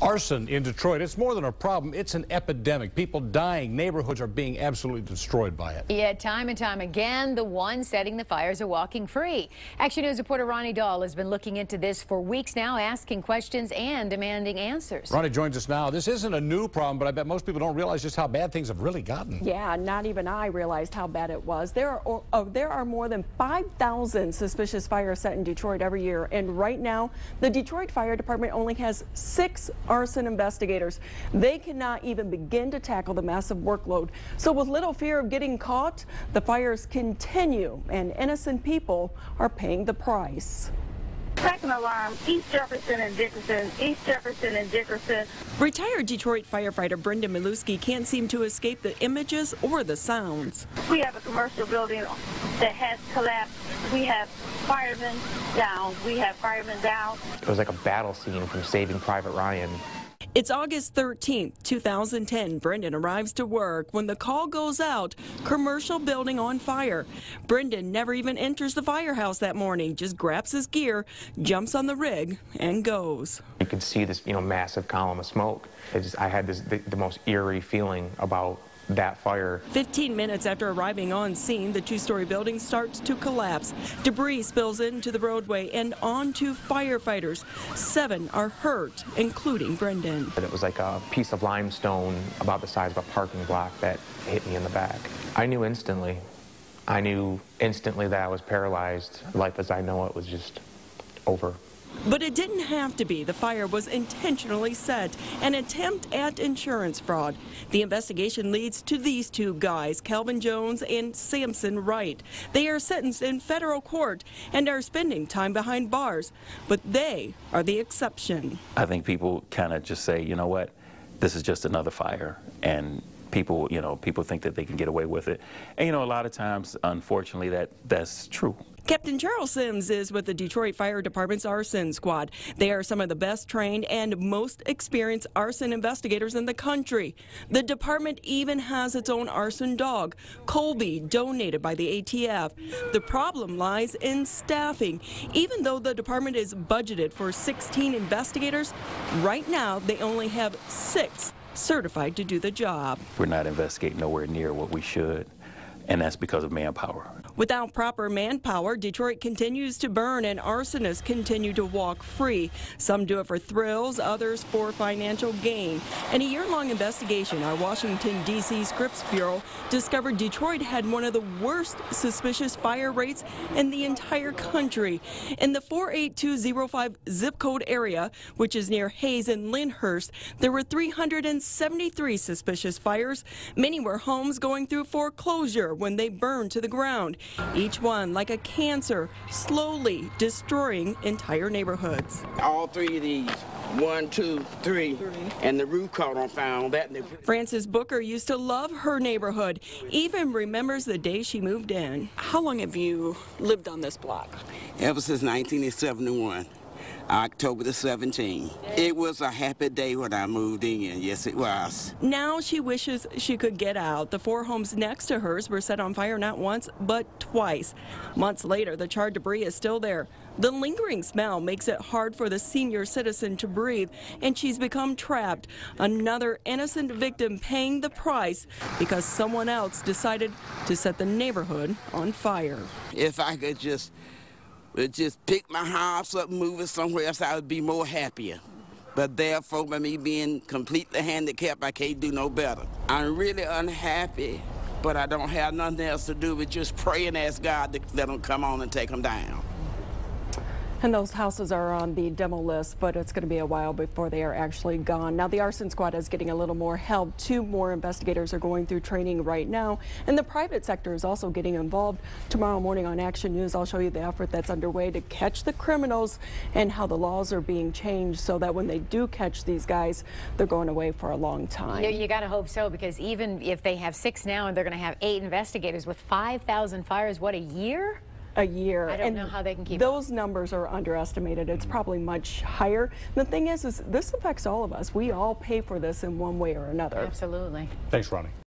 Arson in Detroit, it's more than a problem, it's an epidemic. People dying, neighborhoods are being absolutely destroyed by it. Yeah, time and time again, the ones setting the fires are walking free. Action News reporter Ronnie Dahl has been looking into this for weeks now, asking questions and demanding answers. Ronnie joins us now. This isn't a new problem, but I bet most people don't realize just how bad things have really gotten. Yeah, not even I realized how bad it was. There are more than 5,000 suspicious fires set in Detroit every year, and right now, the Detroit Fire Department only has 6 arson investigators. They cannot even begin to tackle the massive workload. So with little fear of getting caught, the fires continue and innocent people are paying the price. Second alarm, East Jefferson and Dickerson, East Jefferson and Dickerson. Retired Detroit firefighter Brenda Milewski can't seem to escape the images or the sounds. We have a commercial building that has collapsed. We have firemen down. We have firemen down. It was like a battle scene from Saving Private Ryan. It's August 13th, 2010. Brendan arrives to work when the call goes out, commercial building on fire. Brendan never even enters the firehouse that morning, just grabs his gear, jumps on the rig, and goes. You could see this, massive column of smoke. I had the most eerie feeling about that fire. 15 minutes after arriving on scene, the 2-story building starts to collapse. Debris spills into the roadway and onto firefighters. 7 are hurt, including Brendan. It was like a piece of limestone about the size of a parking block that hit me in the back. I knew instantly. I knew instantly that I was paralyzed. Life as I know it was just over. But it didn't have to be. The fire was intentionally set, an attempt at insurance fraud. The investigation leads to these 2 guys, Calvin Jones and Samson Wright. They are sentenced in federal court and are spending time behind bars, but they are the exception. I think people kind of just say, you know what, this is just another fire, and people think that they can get away with it. And a lot of times, unfortunately, that's true. Captain Charles Sims is with the Detroit Fire Department's arson squad. They are some of the best trained and most experienced arson investigators in the country. The department even has its own arson dog, Colby, donated by the ATF. The problem lies in staffing. Even though the department is budgeted for 16 investigators, right now they only have 6 certified to do the job. We're not investigating nowhere near what we should, and that's because of manpower. Without proper manpower, Detroit continues to burn and arsonists continue to walk free. Some do it for thrills, others for financial gain. In a year-long investigation, our Washington, D.C. Scripps Bureau discovered Detroit had one of the worst suspicious fire rates in the entire country. In the 48205 zip code area, which is near Hayes and Lyndhurst, there were 373 suspicious fires. Many were homes going through foreclosure when they burned to the ground. Each one like a cancer, slowly destroying entire neighborhoods. All 3 of these, 1, 2, 3, and the roof caught on fire. Frances Booker used to love her neighborhood, even remembers the day she moved in. How long have you lived on this block? Ever since 1971. October the 17th. It was a happy day when I moved in. Yes, it was. Now she wishes she could get out. The 4 homes next to hers were set on fire not once, but twice. Months later, the charred debris is still there. The lingering smell makes it hard for the senior citizen to breathe, and she's become trapped. Another innocent victim paying the price because someone else decided to set the neighborhood on fire. If I could just pick my house up and move it somewhere else, I would be more happier. But therefore, by me being completely handicapped, I can't do no better. I'm really unhappy, but I don't have nothing else to do but just pray and ask God to let them come on and take them down. And those houses are on the demo list, but it's going to be a while before they are actually gone. Now, the arson squad is getting a little more help. 2 more investigators are going through training right now, and the private sector is also getting involved. Tomorrow morning on Action News, I'll show you the effort that's underway to catch the criminals and how the laws are being changed so that when they do catch these guys, they're going away for a long time. You got to hope so, because even if they have 6 now and they're going to have 8 investigators with 5,000 fires, what, a year? A year. I don't know how they can keep those numbers are underestimated. It's probably much higher. The thing is this affects all of us. We all pay for this in one way or another. Absolutely. Thanks, Ronnie.